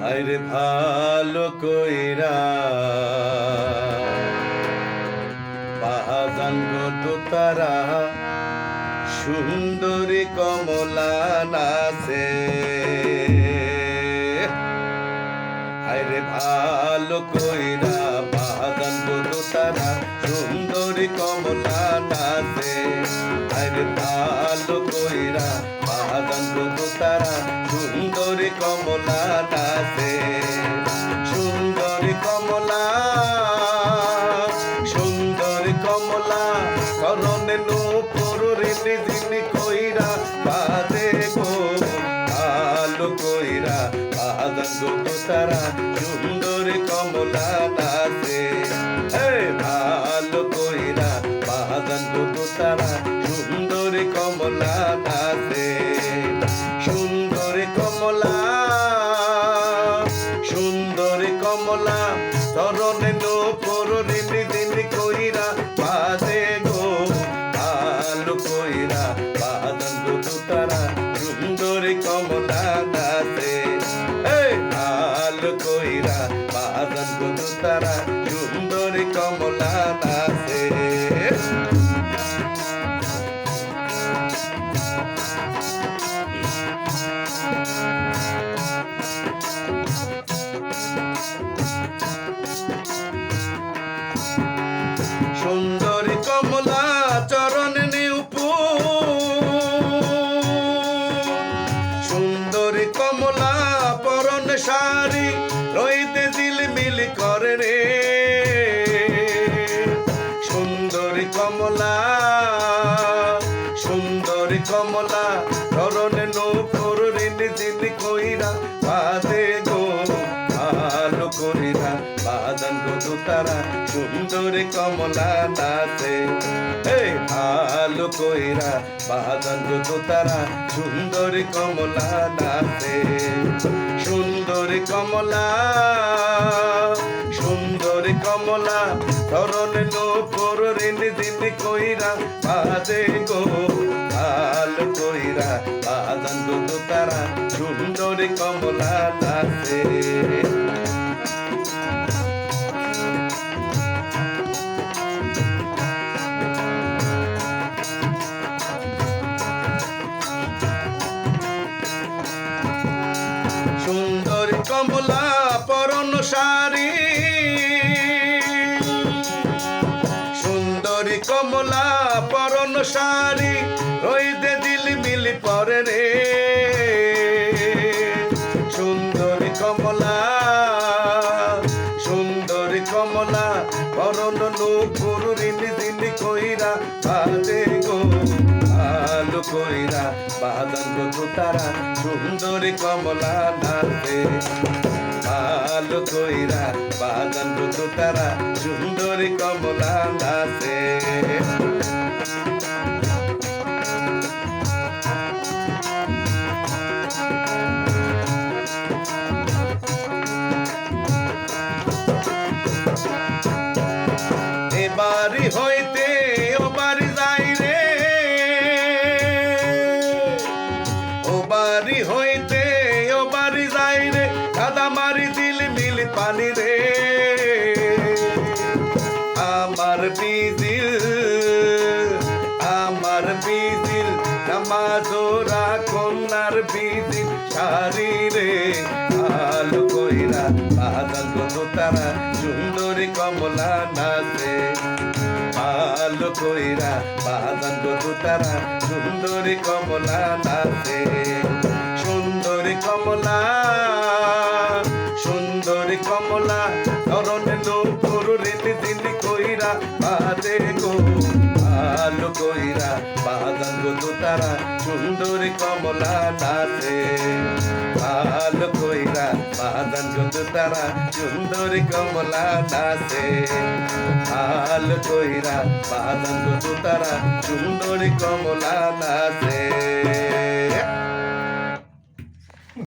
আরে ভালো কইরা বাহাজান গো তারা সুন্দরী কমলা নাচে। আরে ভালো কইরা বাহাজান গো তারা সুন্দরী কমলা নাচে। আরে ভালো কইরা বাহাজান গো তারা সুন্দরী কমলা নাচে। সুন্দরী কমলা সুন্দরী কমলা করনে নূপুর রিনি ঝিনি কইরা বাজে গো ভালো কইরা বাহাজান গো তারা সুন্দরী কমলা নাচে। ভালো কইরা বাহাজান গো তারা সুন্দরী কমলা নাচে। সুন্দরী কমলা সুন্দরী কমলা চরণে নূপুর রিনি ঝিনি কইরা বাজে গো ভালো কইরা বাহাজান গো তারা সুন্দরী কমলা নাচে। ভালো কইরা বাহাজান গো তারা সুন্দরী কমলা নাচে। সুন্দরী কমলা চরণ সুন্দরী কমলা পরন শাড়ি রইতে ঝিলমিল করে রে। সুন্দরী কমলা সুন্দরী কমলা চরণ নূপুর রিনি ঝিনি কইরা বাজে গো ভালো কইরা বাহাজান গো তারা সুন্দরী কমলা নাচে। ভালো কইরা বাহাজান গো তারা সুন্দরী কমলা নাচে। সুন্দরী কমলা সুন্দরী কমলা চরণে নূপুর রিনি ঝিনি কইরা বাজে গো ভালো কইরা বাহাজান গো তারা সুন্দরী কমলা নাচে। সুন্দরী কমলা পরন শাড়ি সুন্দরী কমলা পরন শাড়ি রইতে ঝিলমিল পরে রে। সুন্দরী কমলা সুন্দরী কমলা পরন নূপুর রিনি ঝিনি কইরা বাজে গো ভালো কইরা বাহাজান গো তারা সুন্দরী কমলা নাচে। ভালো কইরা বাহাজান গো তারা সুন্দরী কমলা নাচে। এবারি হইতে ও বাড়ি যাই রে। ও বাড়ি হইতে ও বাড়ি যাই রে কাদা মারি ঝিলমিল পানি রে। আমার বিজিল নামাজোরা কন্যার বিজিল শাড়ি রে। ভালো কইরা বাহাজান গো তারা সুন্দরী কমলা নাচে। ভালো কইরা বাহাজান গো তারা সুন্দরী কমলা নাচে। সুন্দরী কমলা সুন্দরী কমলা চরণে নূপুর রিনি ঝিনি কইরা বাজে গো ভালো কইরা বাহাজান গো তারা সুন্দরী কমলা নাচে। ভালো কইরা বাহাজান গো তারা সুন্দরী কমলা নাচে। ভালো কইরা বাহাজান গো তারা সুন্দরী কমলা নাচে।